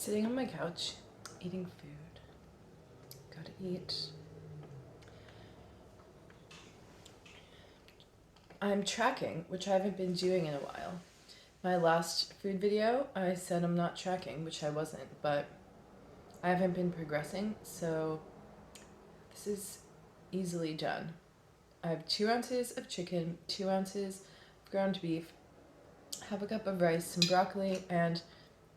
Sitting on my couch, eating food. Gotta eat. I'm tracking, which I haven't been doing in a while. My last food video, I said I'm not tracking, which I wasn't, but I haven't been progressing, so this is easily done. I have 2 ounces of chicken, 2 ounces of ground beef, half a cup of rice, some broccoli, and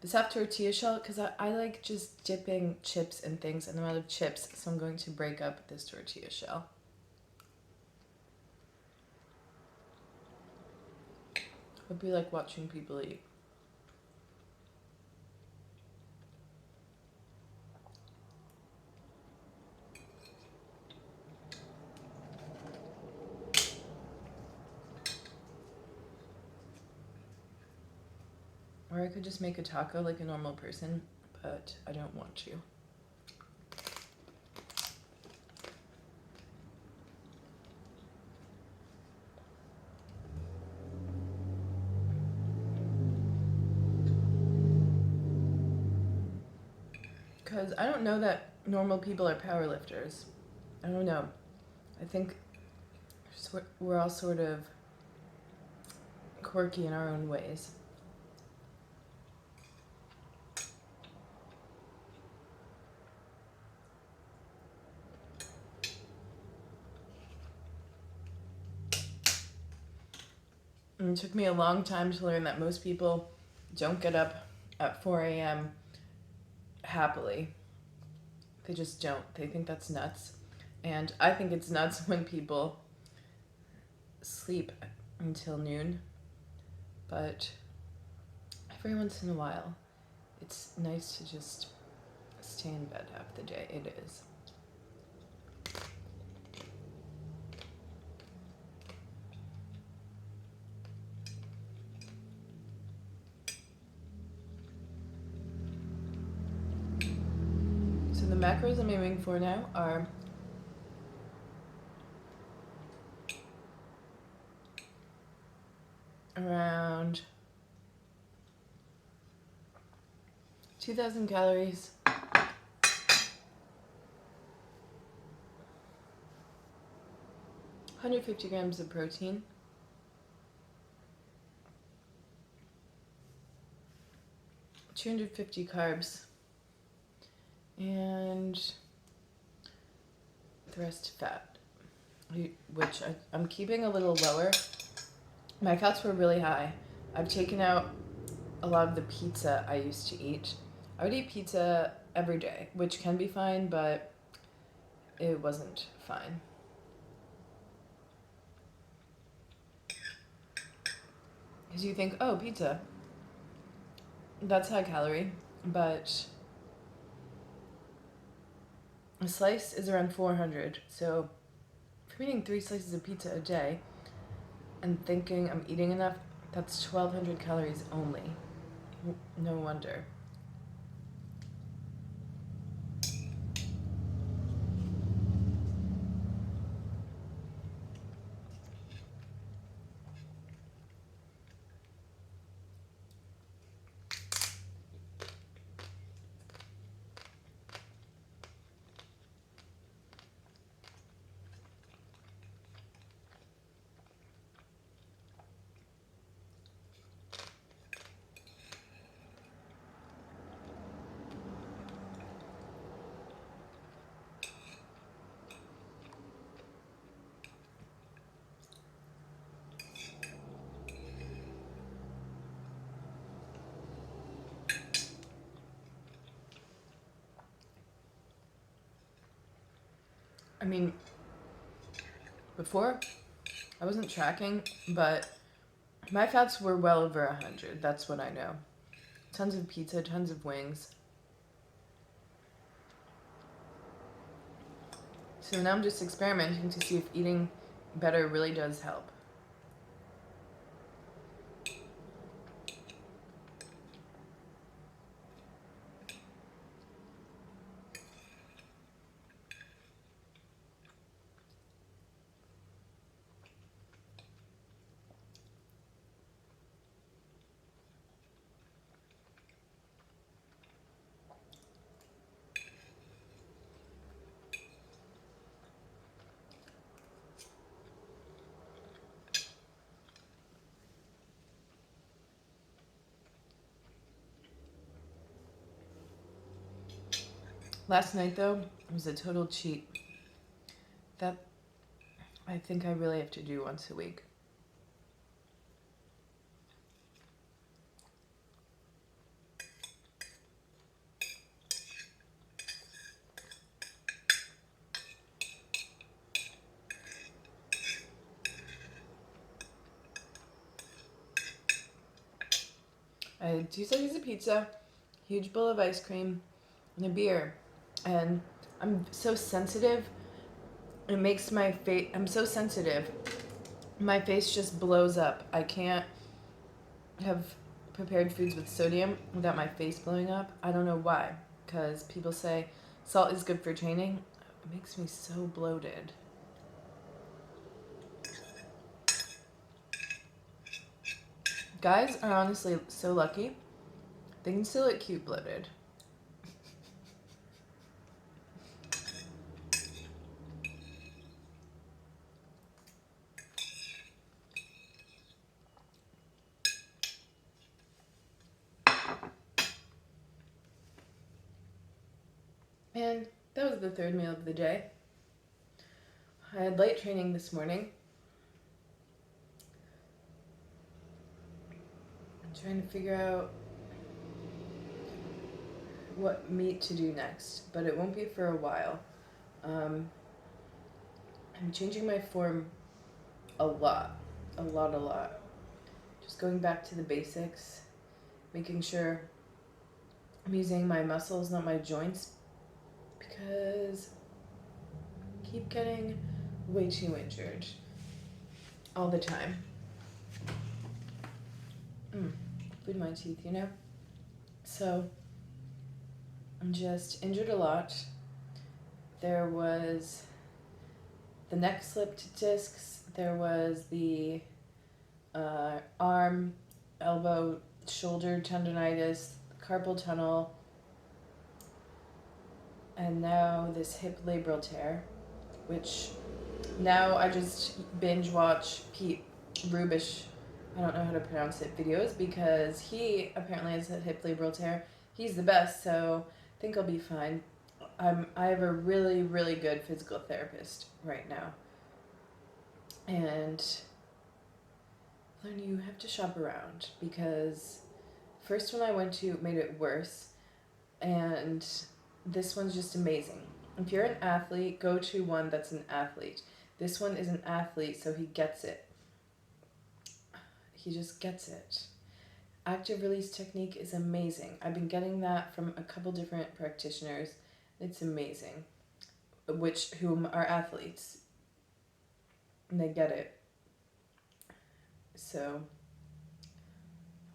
this half tortilla shell, because I like just dipping chips and things, and I'm out of chips, so I'm going to break up this tortilla shell. Hope you like watching people eat. Or I could just make a taco like a normal person, but I don't want to. Because I don't know that normal people are powerlifters. I don't know. I think we're all sort of quirky in our own ways. And it took me a long time to learn that most people don't get up at 4 a.m. happily. They just don't. They think that's nuts. And I think it's nuts when people sleep until noon. But every once in a while, it's nice to just stay in bed half the day. It is. So the macros I'm aiming for now are around 2,000 calories, 150 grams of protein, 250 carbs, and the rest fat, which I'm keeping a little lower. My fats were really high. I've taken out a lot of the pizza I used to eat. I would eat pizza every day, which can be fine, but it wasn't fine. Because you think, oh, pizza, that's high calorie, but a slice is around 400. So if I'm eating 3 slices of pizza a day and thinking I'm eating enough, that's 1,200 calories only. No wonder. I mean, before I wasn't tracking, but my fats were well over 100. That's what I know. Tons of pizza, tons of wings. So now I'm just experimenting to see if eating better really does help. Last night, though, was a total cheat. That I think I really have to do once a week. I had 2 slices of pizza, huge bowl of ice cream, and a beer. And I'm so sensitive. It makes my face, I'm so sensitive. My face just blows up. I can't have prepared foods with sodium without my face blowing up. I don't know why. Because people say salt is good for training. It makes me so bloated. Guys are honestly so lucky. They can still look cute bloated. And that was the third meal of the day. I had light training this morning. I'm trying to figure out what meat to do next, but it won't be for a while. I'm changing my form a lot. Just going back to the basics, making sure I'm using my muscles, not my joints, because I keep getting way too injured all the time. Food in my teeth, you know? So I'm just injured a lot. There was the neck slipped discs, there was the arm, elbow, shoulder tendonitis, carpal tunnel, and now this hip labral tear, which now I just binge watch Pete Rubish, I don't know how to pronounce it, videos, because he apparently has a hip labral tear. He's the best, so I think I'll be fine. I have a really, really good physical therapist right now. And then you have to shop around, because first one I went to made it worse, and this one's just amazing. If you're an athlete, go to one that's an athlete. This one is an athlete, so he gets it. He just gets it. Active release technique is amazing. I've been getting that from a couple different practitioners. It's amazing. Whom are athletes. And they get it. So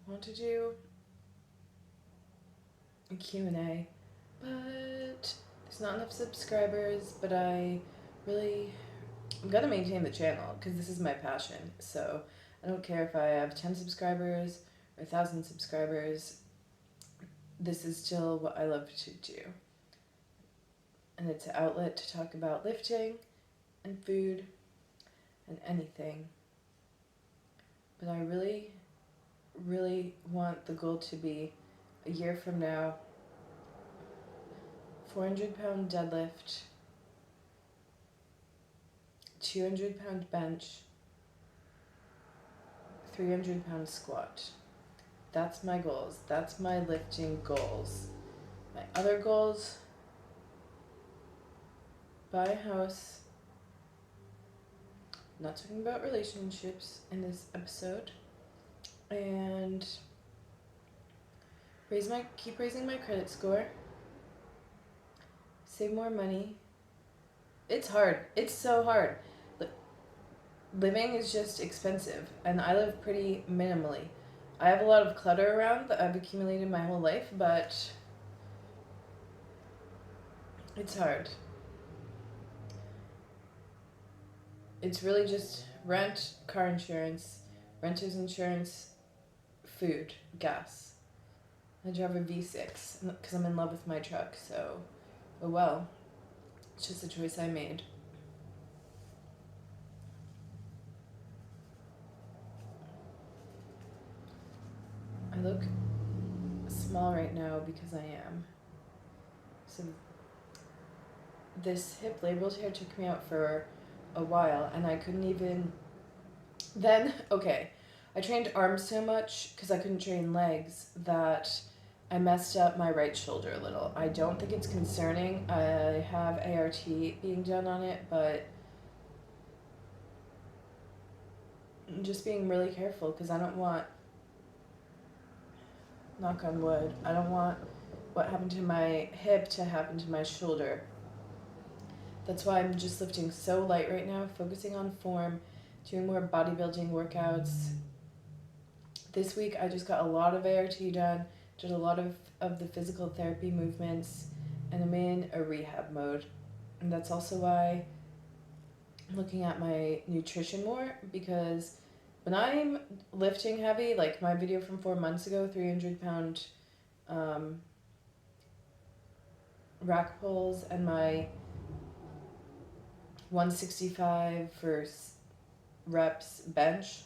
I want to do a Q&A, but there's not enough subscribers, but I'm gonna maintain the channel because this is my passion. So I don't care if I have 10 subscribers or 1,000 subscribers. This is still what I love to do. And it's an outlet to talk about lifting and food and anything. But I really, really want the goal to be a year from now, 400-pound deadlift, 200-pound bench, 300-pound squat. That's my goals. That's my lifting goals. My other goals: buy a house. I'm not talking about relationships in this episode. And keep raising my credit score. Save more money. It's hard. It's so hard. Living is just expensive, and I live pretty minimally. I have a lot of clutter around that I've accumulated my whole life, but it's hard. It's really just rent, car insurance, renter's insurance, food, gas. I drive a V6 because I'm in love with my truck, so, oh well. It's just a choice I made. I look small right now because I am. So this hip labral tear took me out for a while, and I couldn't even. Then, okay, I trained arms so much because I couldn't train legs that I messed up my right shoulder a little. I don't think it's concerning. I have ART being done on it, but I'm just being really careful because I don't want, knock on wood, I don't want what happened to my hip to happen to my shoulder. That's why I'm just lifting so light right now, focusing on form, doing more bodybuilding workouts. This week I just got a lot of ART done, did a lot of the physical therapy movements, and I'm in a rehab mode. And that's also why I'm looking at my nutrition more, because when I'm lifting heavy, like my video from 4 months ago, 300-pound rack pulls and my 165 for reps bench,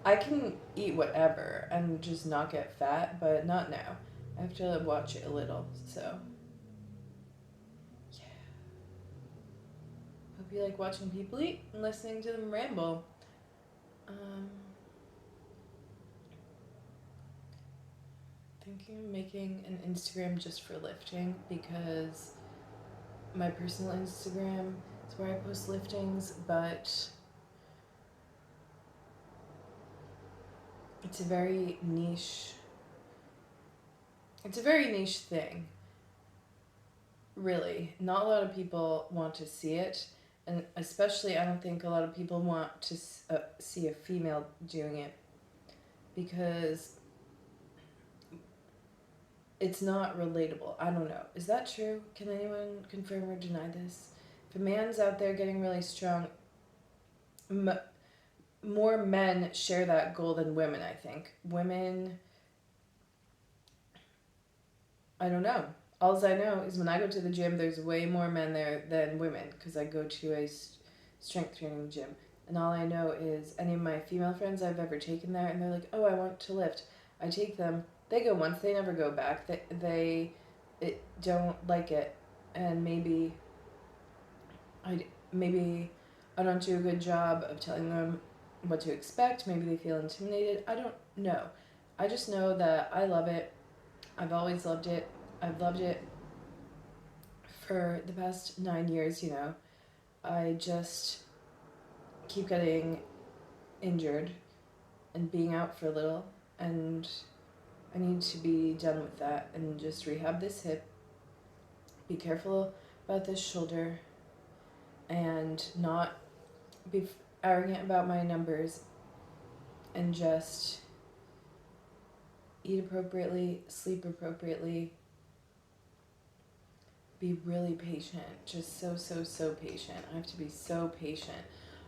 I can eat whatever and just not get fat, but not now. I have to watch it a little, so yeah. Hope you like watching people eat and listening to them ramble. Thinking of making an Instagram just for lifting, because my personal Instagram is where I post liftings, but it's a very niche thing. Really, not a lot of people want to see it, and especially I don't think a lot of people want to see a female doing it, because it's not relatable. I don't know. Is that true? Can anyone confirm or deny this? If a man's out there getting really strong, more men share that goal than women, I think. Women, I don't know. All I know is when I go to the gym, there's way more men there than women, because I go to a strength training gym. And all I know is any of my female friends I've ever taken there, and they're like, oh, I want to lift. I take them. They go once, they never go back. They don't like it. And maybe I don't do a good job of telling them what to expect. Maybe they feel intimidated. I don't know. I just know that I love it. I've always loved it. I've loved it for the past 9 years, you know. I just keep getting injured and being out for a little, and I need to be done with that and just rehab this hip, be careful about this shoulder, and not be arrogant about my numbers, and just eat appropriately, sleep appropriately, be really patient, just so patient. I have to be so patient.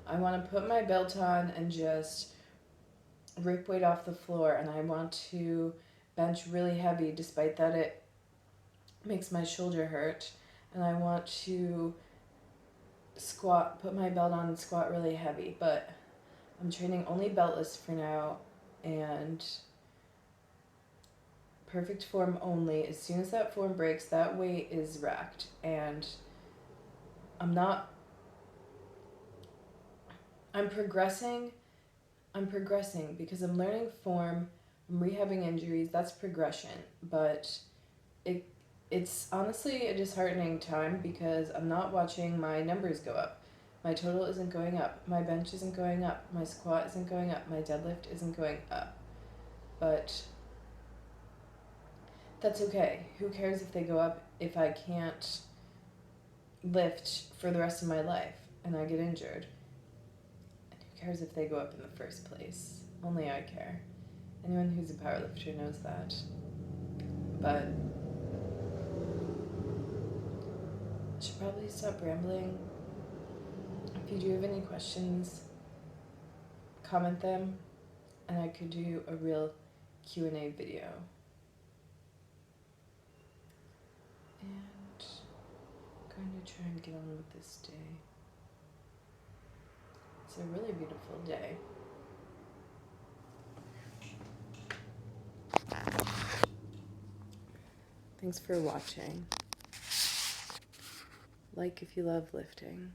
I want to put my belt on and just rip weight off the floor, and I want to bench really heavy despite that it makes my shoulder hurt, and I want to put my belt on and squat really heavy, but I'm training only beltless for now, and perfect form only. As soon as that form breaks, that weight is racked, and I'm progressing because I'm learning form, I'm rehabbing injuries, that's progression, but it's honestly a disheartening time because I'm not watching my numbers go up. My total isn't going up, my bench isn't going up, my squat isn't going up, my deadlift isn't going up. But that's okay. Who cares if they go up if I can't lift for the rest of my life and I get injured? And who cares if they go up in the first place? Only I care. Anyone who's a powerlifter knows that. But I should probably stop rambling. If you do have any questions, comment them, and I could do a real Q&A video. And I'm going to try and get on with this day. It's a really beautiful day. Thanks for watching. Like if you love lifting.